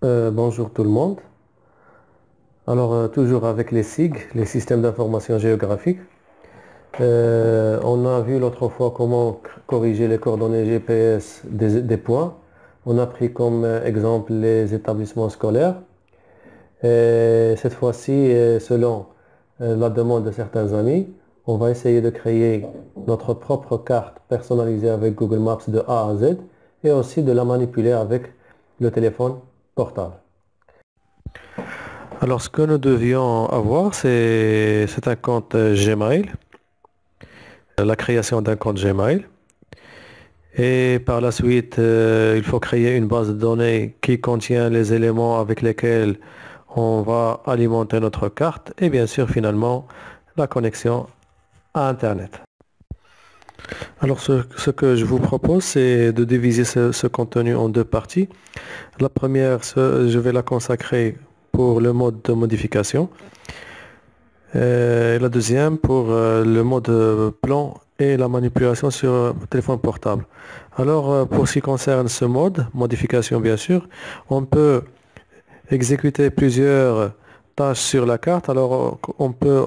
Bonjour tout le monde. Toujours avec les SIG, les systèmes d'information géographique. On a vu l'autre fois comment corriger les coordonnées GPS des points. On a pris comme exemple les établissements scolaires. Et cette fois-ci, selon la demande de certains amis, on va essayer de créer notre propre carte personnalisée avec Google Maps de A à Z et aussi de la manipuler avec le téléphone portable. Alors, ce que nous devions avoir, c'est un compte Gmail, la création d'un compte Gmail. Et par la suite, il faut créer une base de données qui contient les éléments avec lesquels on va alimenter notre carte et bien sûr, finalement, la connexion à Internet. Alors, ce que je vous propose, c'est de diviser ce contenu en deux parties. La première, je vais la consacrer pour le mode de modification. Et la deuxième pour le mode plan et la manipulation sur téléphone portable. Pour ce qui concerne ce mode, modification bien sûr, on peut exécuter plusieurs tâches sur la carte. On peut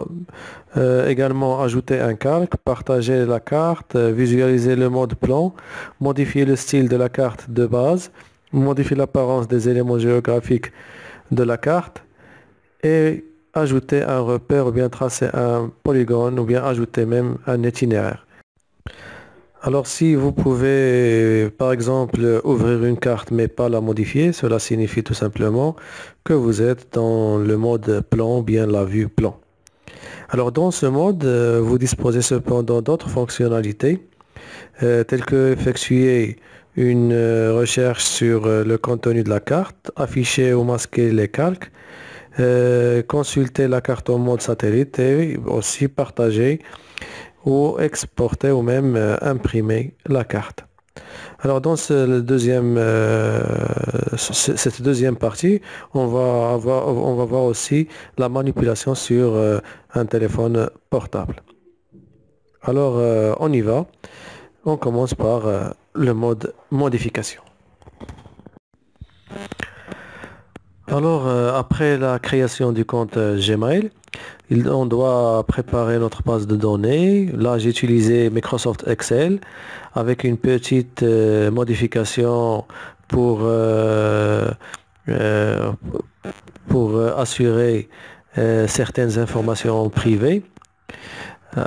également ajouter un calque, partager la carte, visualiser le mode plan, modifier le style de la carte de base, modifier l'apparence des éléments géographiques de la carte et ajouter un repère ou bien tracer un polygone ou bien ajouter même un itinéraire. Alors si vous pouvez par exemple ouvrir une carte mais pas la modifier, cela signifie tout simplement que vous êtes dans le mode plan ou bien la vue plan. Alors dans ce mode, vous disposez cependant d'autres fonctionnalités telles que effectuer une recherche sur le contenu de la carte, afficher ou masquer les calques, consulter la carte en mode satellite et aussi partager ou exporter ou même imprimer la carte. Alors dans cette deuxième partie, on va voir aussi la manipulation sur un téléphone portable. On y va. On commence par le mode modification. Après la création du compte Gmail, on doit préparer notre base de données. Là, j'ai utilisé Microsoft Excel avec une petite modification pour, euh, euh, assurer certaines informations privées. Tels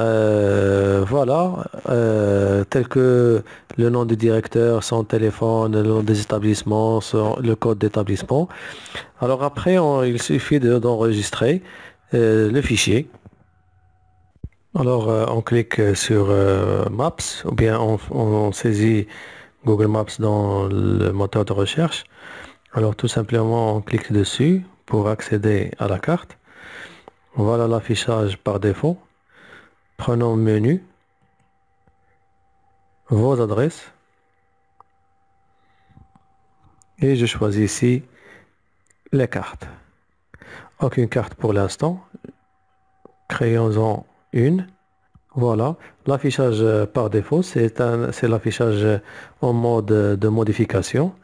que le nom du directeur, son téléphone, le nom des établissements, le code d'établissement. Il suffit d'enregistrer le fichier. On clique sur Maps ou bien on saisit Google Maps dans le moteur de recherche. Alors, tout simplement, on clique dessus pour accéder à la carte. Voilà l'affichage par défaut. Prenons menu, vos adresses et je choisis ici les cartes. Aucune carte pour l'instant. Créons-en une. Voilà, l'affichage par défaut, c'est l'affichage en mode de modification.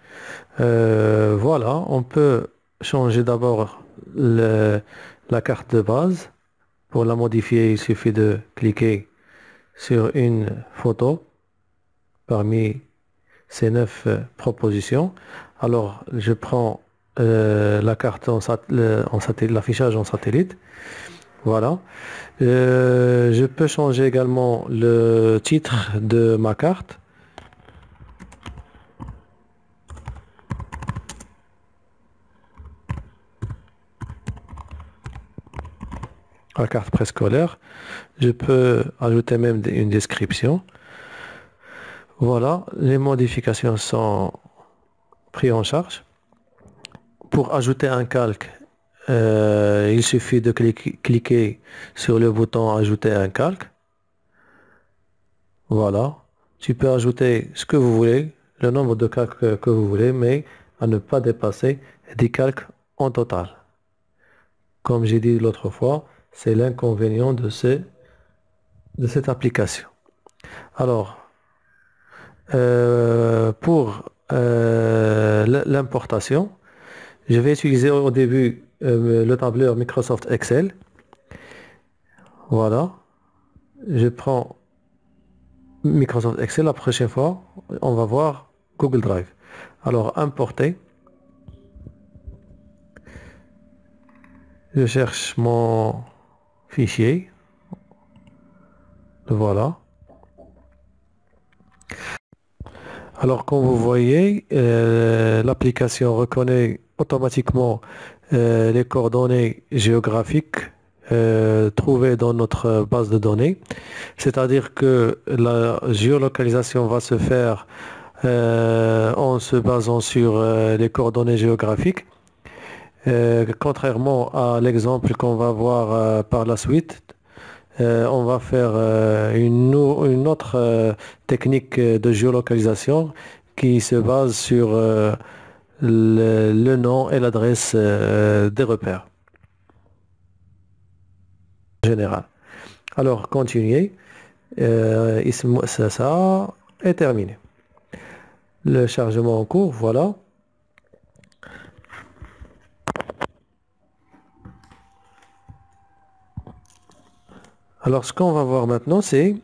On peut changer d'abord la carte de base. Pour la modifier, il suffit de cliquer sur une photo parmi ces 9 propositions. Je prends la carte l'affichage en satellite. Voilà. Je peux changer également le titre de ma carte. La carte préscolaire. Je peux ajouter même une description. Voilà, les modifications sont prises en charge. Pour ajouter un calque, il suffit de cliquer sur le bouton ajouter un calque. Voilà, tu peux ajouter ce que vous voulez, le nombre de calques que vous voulez, mais à ne pas dépasser 10 calques en total. Comme j'ai dit l'autre fois, c'est l'inconvénient de cette application. Pour l'importation, Je vais utiliser au début le tableur Microsoft Excel. Voilà. Je prends Microsoft Excel. La prochaine fois, on va voir Google Drive. Alors, importer. Je cherche mon fichier. Voilà. Alors, comme vous voyez, l'application reconnaît automatiquement les coordonnées géographiques trouvées dans notre base de données. C'est-à-dire que la géolocalisation va se faire en se basant sur les coordonnées géographiques. Contrairement à l'exemple qu'on va voir par la suite, on va faire une autre technique de géolocalisation qui se base sur le nom et l'adresse des repères en général. Alors, continuer. Ça est terminé. Le chargement en cours, voilà. Alors, ce qu'on va voir maintenant, c'est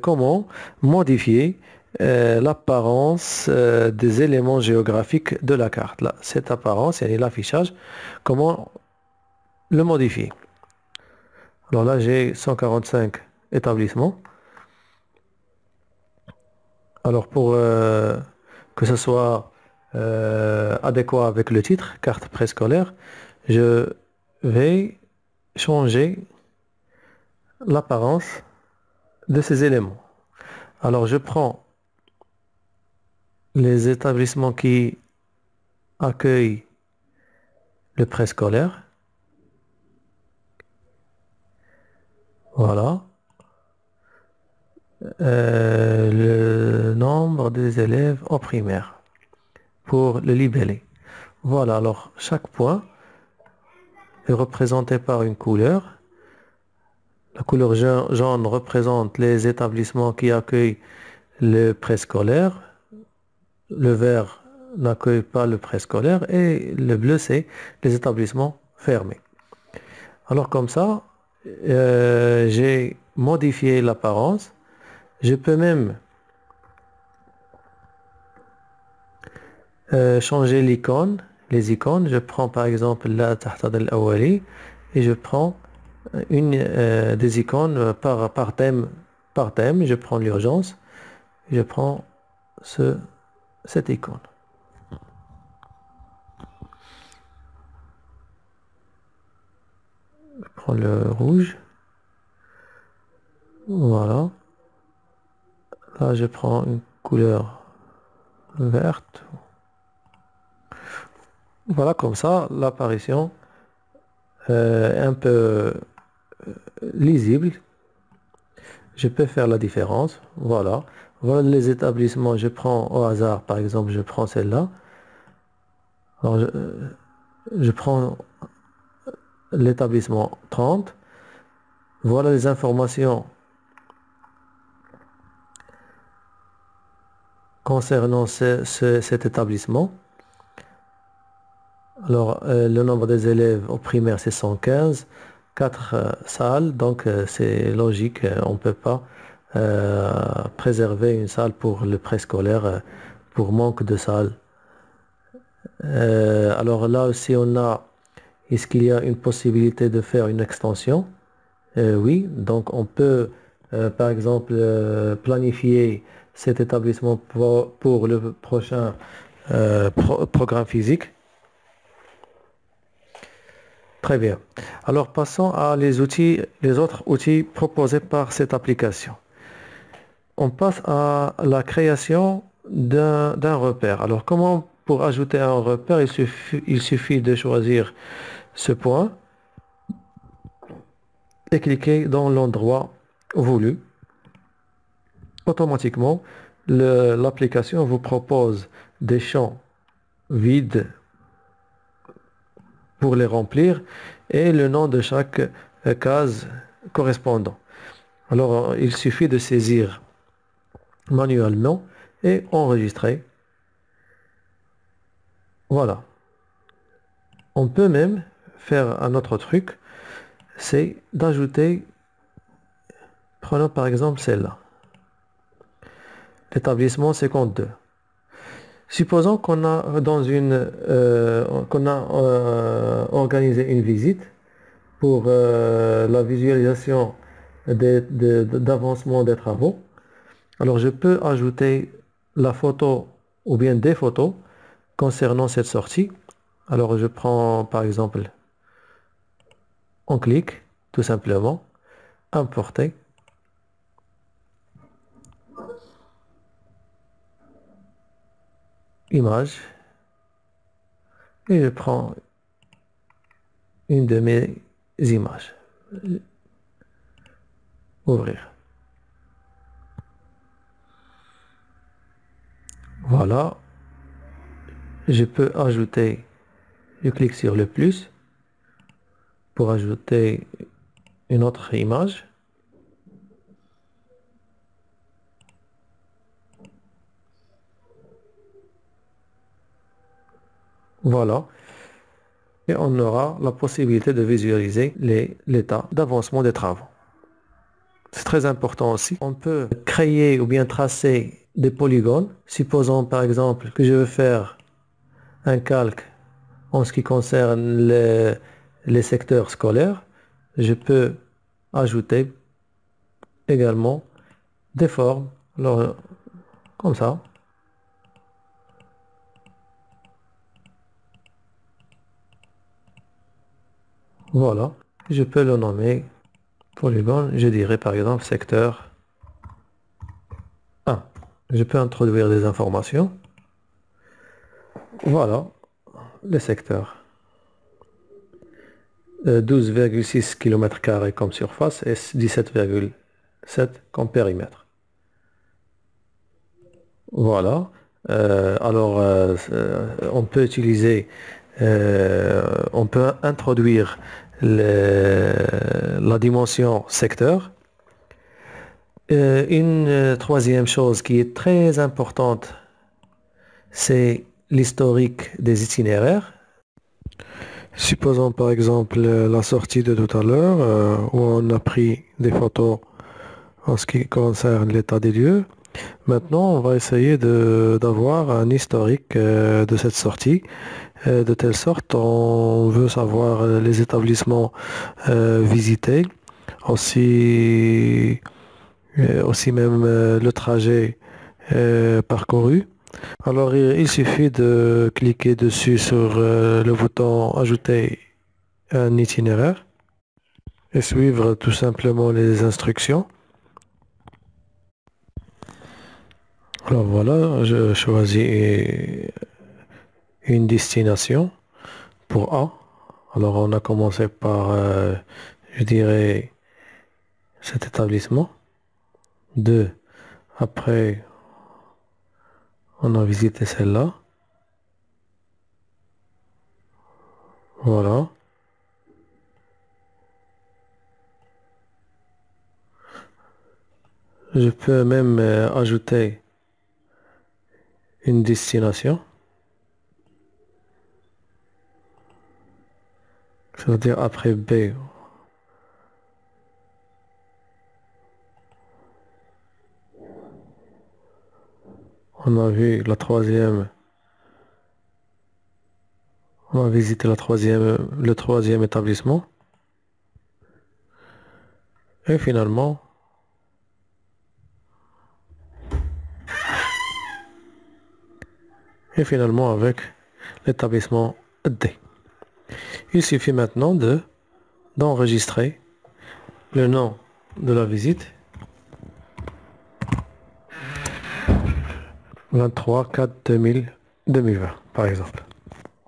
comment modifier l'apparence des éléments géographiques de la carte. Là, cette apparence, et l'affichage, comment le modifier. Alors là, j'ai 145 établissements. Alors, pour que ce soit adéquat avec le titre, carte préscolaire, je vais changer l'apparence de ces éléments. Alors, je prends les établissements qui accueillent le préscolaire. Voilà. Le nombre des élèves en primaire pour le libellé. Voilà, alors chaque point est représenté par une couleur. La couleur jaune représente les établissements qui accueillent le préscolaire. Le vert n'accueille pas le préscolaire et le bleu, c'est les établissements fermés. Alors comme ça, j'ai modifié l'apparence. Je peux même changer l'icône, les icônes. Je prends par exemple la Tahta al-Awali et je prends une des icônes par thème. Je prends l'urgence. Je prends cette icône. Je prends le rouge. Voilà. Là, je prends une couleur verte. Voilà, comme ça, l'apparition est un peu lisible. Je peux faire la différence. Voilà. Voilà les établissements. Je prends au hasard, par exemple, je prends celle-là. Alors, je prends l'établissement 30. Voilà les informations concernant cet établissement. Alors, le nombre des élèves au primaire, c'est 115. 4 salles, donc c'est logique, on ne peut pas préserver une salle pour le préscolaire pour manque de salles. Alors là aussi, est-ce qu'il y a une possibilité de faire une extension? Oui, donc on peut par exemple planifier cet établissement pour le prochain programme physique. Très bien. Alors passons à les autres outils proposés par cette application. On passe à la création d'un repère. Alors comment pour ajouter un repère, il suffit de choisir ce point et cliquer dans l'endroit voulu. Automatiquement, l'application vous propose des champs vides pour les remplir et le nom de chaque case correspondant. Alors, il suffit de saisir manuellement et enregistrer. Voilà. On peut même faire un autre truc, c'est d'ajouter, prenons par exemple celle-là, l'établissement 52. Supposons qu'on a organisé une visite pour la visualisation d'avancement des travaux. Alors je peux ajouter la photo ou bien des photos concernant cette sortie. Alors je prends par exemple, on clique tout simplement, importer, image, et je prends une de mes images. Ouvrir. Voilà. Je peux ajouter, je clique sur le plus pour ajouter une autre image. Voilà. Et on aura la possibilité de visualiser l'état d'avancement des travaux. C'est très important aussi. On peut créer ou bien tracer des polygones. Supposons par exemple que je veux faire un calque en ce qui concerne les secteurs scolaires. Je peux ajouter également des formes. Alors, comme ça. Voilà. Je peux le nommer polygone. Je dirais par exemple secteur 1. Je peux introduire des informations. Voilà, les secteurs. 12,6 km² comme surface et 17,7 comme périmètre. Voilà. On peut utiliser, on peut introduire la dimension secteur. Une troisième chose qui est très importante, c'est l'historique des itinéraires. Supposons par exemple la sortie de tout à l'heure où on a pris des photos en ce qui concerne l'état des lieux. Maintenant, on va essayer d'avoir un historique de cette sortie, de telle sorte on veut savoir les établissements visités, aussi même le trajet parcouru. Alors, il suffit de cliquer dessus sur le bouton Ajouter un itinéraire et suivre tout simplement les instructions. Alors voilà, je choisis une destination pour A. Alors on a commencé par, je dirais, cet établissement. 2. Après, on a visité celle-là. Voilà. Je peux même ajouter une destination. C'est-à-dire après B. On a vu la troisième. On a visité le troisième établissement. Et finalement, avec l'établissement D. Il suffit maintenant d'enregistrer le nom de la visite 23/4/2020 par exemple.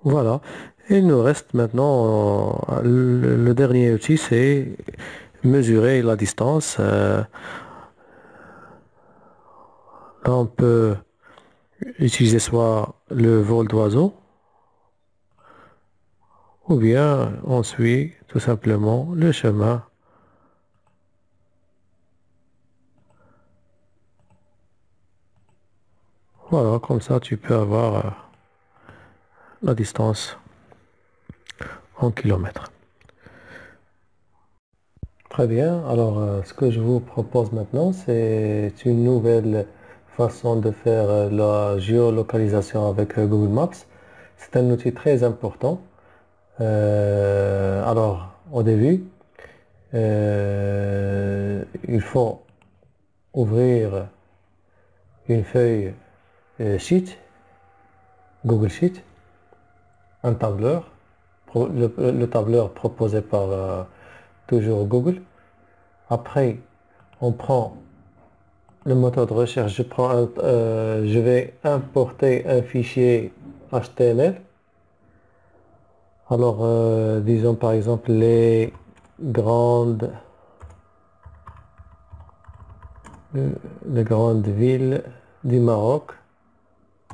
Voilà. Et il nous reste maintenant le dernier outil, c'est mesurer la distance. Là, on peut utiliser soit le vol d'oiseau ou bien on suit tout simplement le chemin. Voilà, comme ça tu peux avoir la distance. en kilomètres. Très bien, alors ce que je vous propose maintenant, c'est une nouvelle façon de faire la géolocalisation avec Google Maps. C'est un outil très important. Alors, au début, il faut ouvrir une feuille Sheet, Google Sheet, un tableur, le tableur proposé par toujours Google. Après, on prend le moteur de recherche, je vais importer un fichier HTML. Alors, disons par exemple grandes, les grandes villes du Maroc.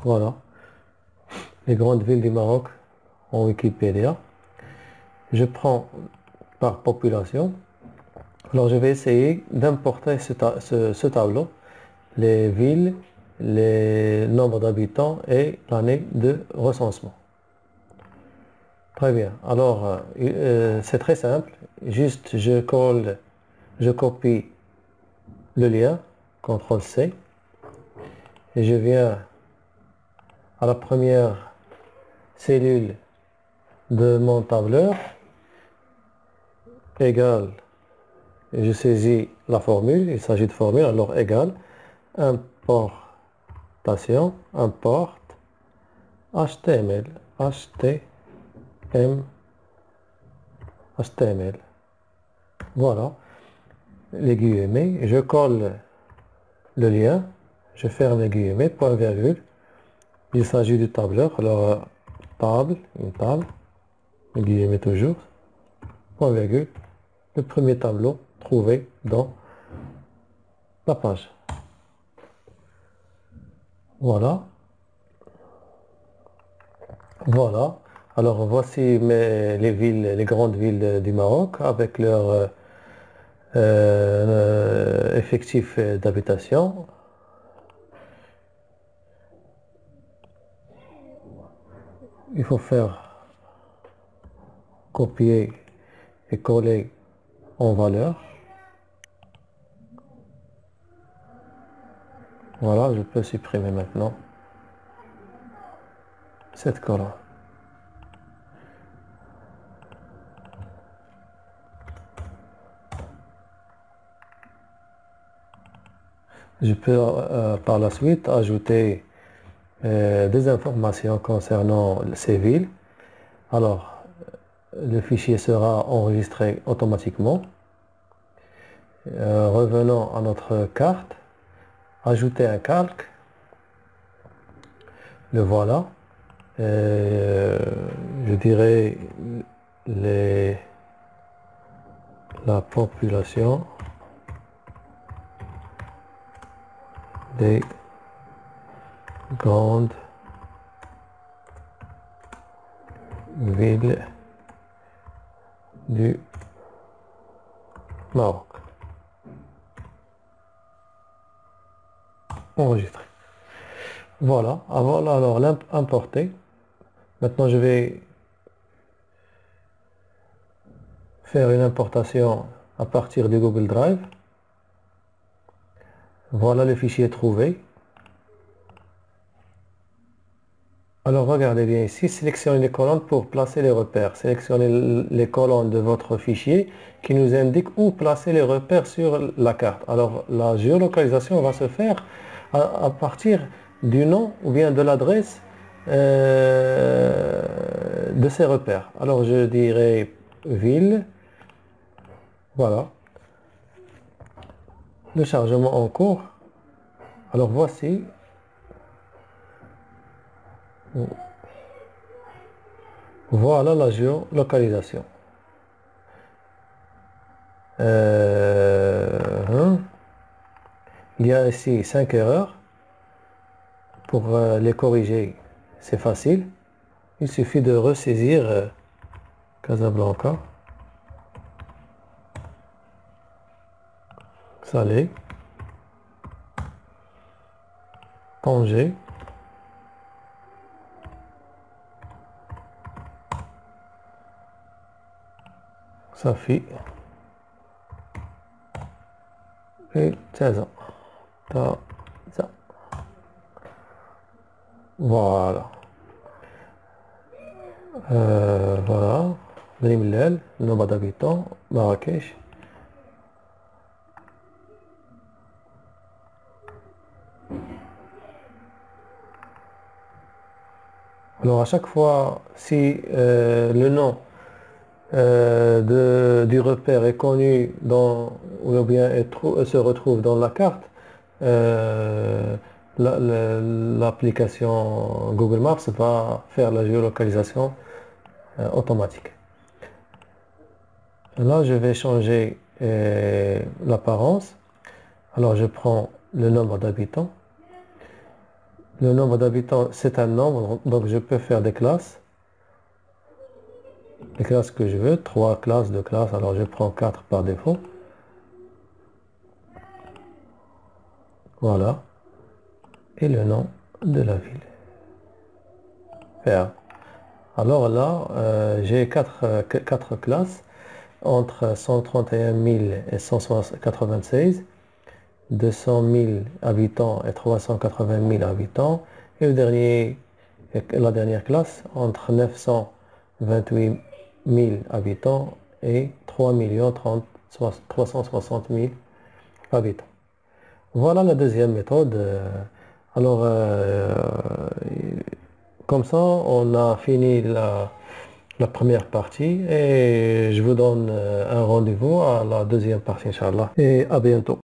Voilà, les grandes villes du Maroc en Wikipédia. Je prends par population. Alors, je vais essayer d'importer ce tableau, les villes, les nombres d'habitants et l'année de recensement. Très bien. Alors, c'est très simple. Juste, je copie le lien, CTRL-C, et je viens à la première cellule de mon tableur, égale, et je saisis la formule, il s'agit de formule, alors égale, importation, importe, HTML, HTML. Voilà, les guillemets, je colle le lien, je ferme les guillemets, point virgule. Il s'agit du tableur, alors une table, les guillemets toujours, point virgule, le premier tableau trouvé dans la page. Voilà, voilà. Alors voici les grandes villes du Maroc avec leur effectif d'habitation. Il faut faire copier et coller en valeur. Voilà, je peux supprimer maintenant cette colonne. Je peux par la suite ajouter des informations concernant ces villes. Alors, le fichier sera enregistré automatiquement. Revenons à notre carte. Ajouter un calque. Le voilà. Je dirais la population des grandes villes du Maroc. Enregistré. Voilà, alors l'importer. Maintenant, je vais faire une importation à partir du Google Drive. Voilà le fichier trouvé. Alors regardez bien ici, sélectionnez les colonnes pour placer les repères. Sélectionnez les colonnes de votre fichier qui nous indiquent où placer les repères sur la carte. Alors la géolocalisation va se faire à partir du nom ou bien de l'adresse de ces repères. Alors je dirais ville. Voilà. Le chargement en cours. Alors voici. Voilà la géolocalisation. Il y a ici 5 erreurs. Pour les corriger, c'est facile. Il suffit de ressaisir Casablanca, Salé, Tanger, صافي et تازا تازا. Voilà. Voilà. Beni Millel, le nombre d'habitants, Marrakech. Alors à chaque fois, si le nom du repère est connu ou bien se retrouve dans la carte, l'application Google Maps va faire la géolocalisation automatique. Là, je vais changer l'apparence. Alors, je prends le nombre d'habitants. Le nombre d'habitants, c'est un nombre, donc je peux faire des classes. Les classes que je veux, 3 classes, 2 classes, alors je prends 4 par défaut. Voilà. Et le nom de la ville. Faire. Alors là, j'ai 4 classes entre 131 000 et 196, 200 000 habitants et 380 000 habitants, et la dernière classe entre 928 000 habitants et 3 360 000 habitants. Voilà la deuxième méthode. Alors, comme ça, on a fini la première partie et je vous donne un rendez-vous à la deuxième partie, Inch'Allah. Et à bientôt.